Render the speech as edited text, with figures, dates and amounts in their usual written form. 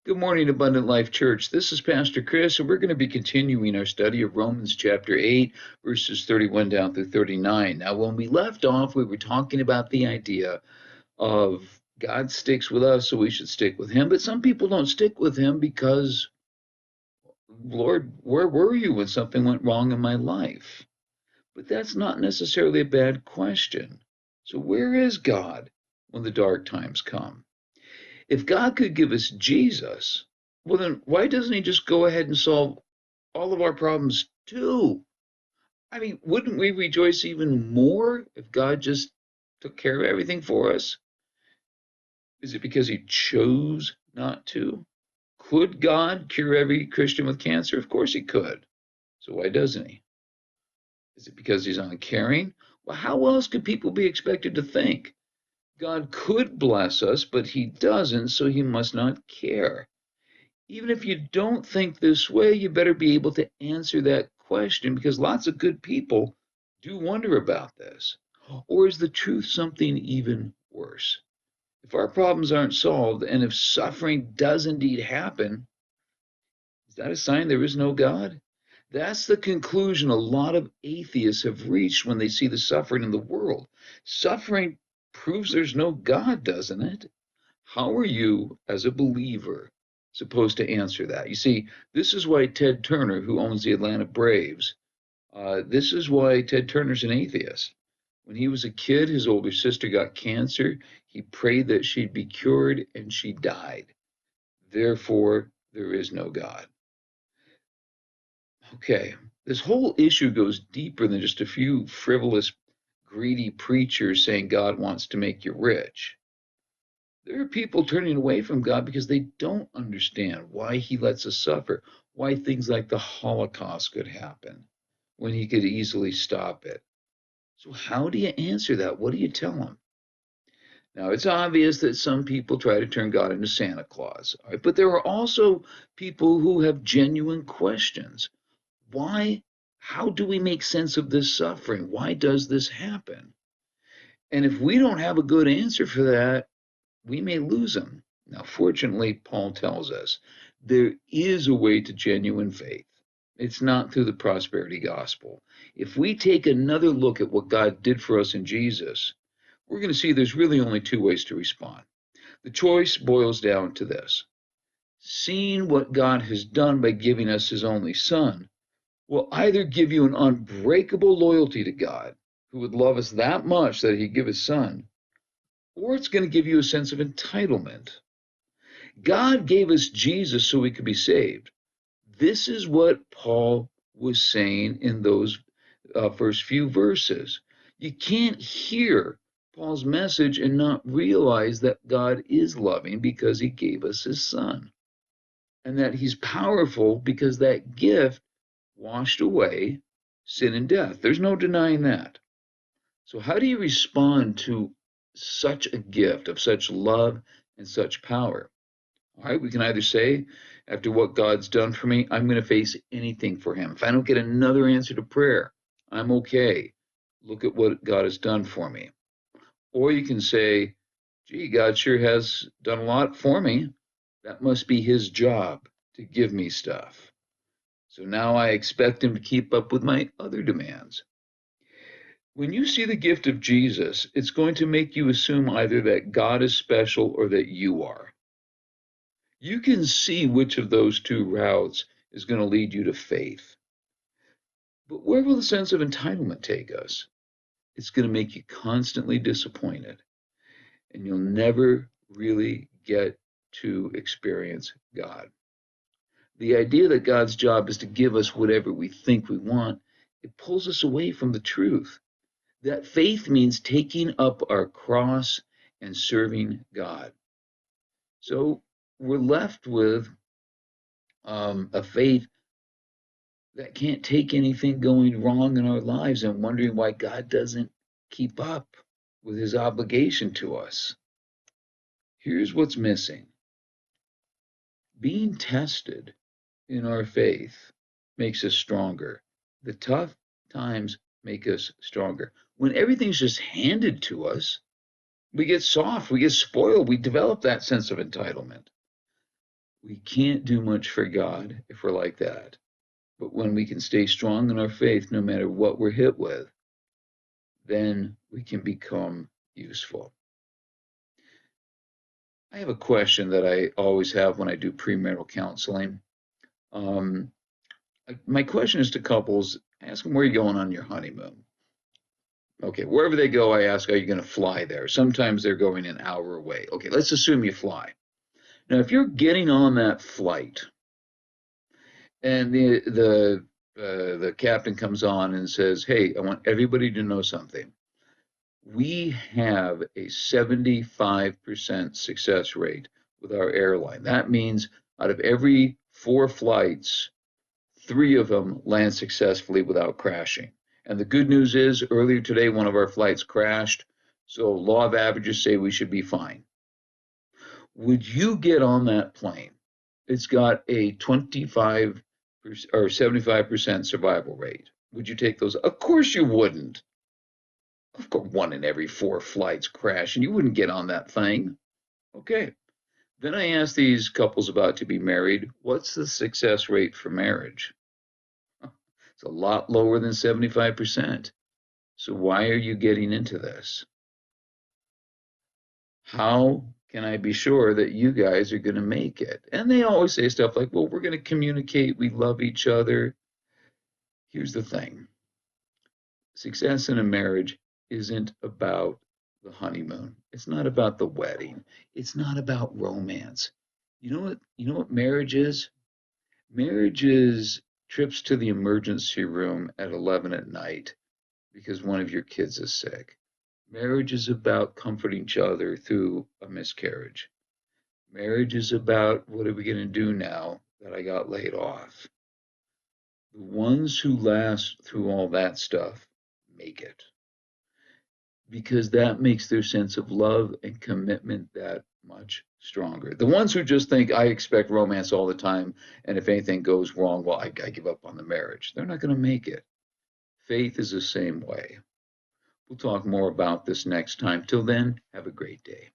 Good morning, Abundant Life Church. This is Pastor Chris, and we're going to be continuing our study of Romans chapter 8, verses 31 down through 39. Now, when we left off, we were talking about the idea of God sticks with us, so we should stick with Him. But some people don't stick with Him because, Lord, where were you when something went wrong in my life? But that's not necessarily a bad question. So, where is God when the dark times come? If God could give us Jesus, well, then why doesn't He just go ahead and solve all of our problems too? I mean, wouldn't we rejoice even more if God just took care of everything for us? Is it because He chose not to? Could God cure every Christian with cancer? Of course He could. So why doesn't He? Is it because He's uncaring? Well, how else could people be expected to think? God could bless us, but He doesn't, so He must not care. Even if you don't think this way, you better be able to answer that question because lots of good people do wonder about this. Or is the truth something even worse? If our problems aren't solved and if suffering does indeed happen, is that a sign there is no God? That's the conclusion a lot of atheists have reached when they see the suffering in the world. Suffering proves there's no God, doesn't it? How are you, as a believer, supposed to answer that? You see, this is why Ted Turner, who owns the Atlanta Braves, this is why Ted Turner's an atheist. When he was a kid, his older sister got cancer. He prayed that she'd be cured, and she died. Therefore, there is no God. Okay, this whole issue goes deeper than just a few frivolous, greedy preachers saying God wants to make you rich. There are people turning away from God because they don't understand why He lets us suffer, why things like the Holocaust could happen when He could easily stop it. So, how do you answer that? What do you tell them? Now, it's obvious that some people try to turn God into Santa Claus, all right? But there are also people who have genuine questions. Why? How do we make sense of this suffering? Why does this happen? And if we don't have a good answer for that, we may lose them. Now, fortunately, Paul tells us there is a way to genuine faith. It's not through the prosperity gospel. If we take another look at what God did for us in Jesus, we're going to see there's really only two ways to respond. The choice boils down to this: seeing what God has done by giving us His only Son will either give you an unbreakable loyalty to God, who would love us that much that He'd give His Son, or it's going to give you a sense of entitlement. God gave us Jesus so we could be saved. This is what Paul was saying in those first few verses. You can't hear Paul's message and not realize that God is loving because He gave us His Son, and that He's powerful because that gift washed away sin and death. There's no denying that. So, how do you respond to such a gift of such love and such power? All right, we can either say, after what God's done for me, I'm going to face anything for Him. If I don't get another answer to prayer, I'm okay. Look at what God has done for me. Or you can say, gee, God sure has done a lot for me. That must be His job to give me stuff. So now I expect Him to keep up with my other demands. When you see the gift of Jesus, it's going to make you assume either that God is special or that you are. You can see which of those two routes is going to lead you to faith. But where will the sense of entitlement take us? It's going to make you constantly disappointed, and you'll never really get to experience God. The idea that God's job is to give us whatever we think we want, it pulls us away from the truth. That faith means taking up our cross and serving God. So we're left with a faith that can't take anything going wrong in our lives and wondering why God doesn't keep up with His obligation to us. Here's what's missing: being tested in our faith makes us stronger. The tough times make us stronger. When everything's just handed to us, we get soft, we get spoiled, we develop that sense of entitlement. We can't do much for God if we're like that. But when we can stay strong in our faith, no matter what we're hit with, then we can become useful. I have a question that I always have when I do premarital counseling. Um, my question is to couples. I ask them, where are you going on your honeymoon? Okay, wherever they go, I ask, are you going to fly there? Sometimes they're going an hour away. Okay, let's assume you fly. Now, if you're getting on that flight and the captain comes on and says, "Hey, I want everybody to know something. We have a 75% success rate with our airline. That means out of every 4 flights, 3 of them land successfully without crashing. And the good news is, earlier today, one of our flights crashed. So, law of averages say we should be fine. Would you get on that plane? It's got a 25 or 75% survival rate. Would you take those? Of course you wouldn't. Of course, 1 in every 4 flights crash, and you wouldn't get on that thing. Okay. Then I asked these couples about to be married, what's the success rate for marriage? It's a lot lower than 75%. So why are you getting into this? How can I be sure that you guys are going to make it? And they always say stuff like, well, we're going to communicate. We love each other. Here's the thing. Success in a marriage isn't about the honeymoon. It's not about the wedding. It's not about romance. You know what marriage is? Marriage is trips to the emergency room at 11 at night because one of your kids is sick. Marriage is about comforting each other through a miscarriage. Marriage is about what are we going to do now that I got laid off? The ones who last through all that stuff make it because that makes their sense of love and commitment that much stronger. The ones who just think, I expect romance all the time, and if anything goes wrong, well, I give up on the marriage, they're not going to make it. Faith is the same way. We'll talk more about this next time. Till then, have a great day.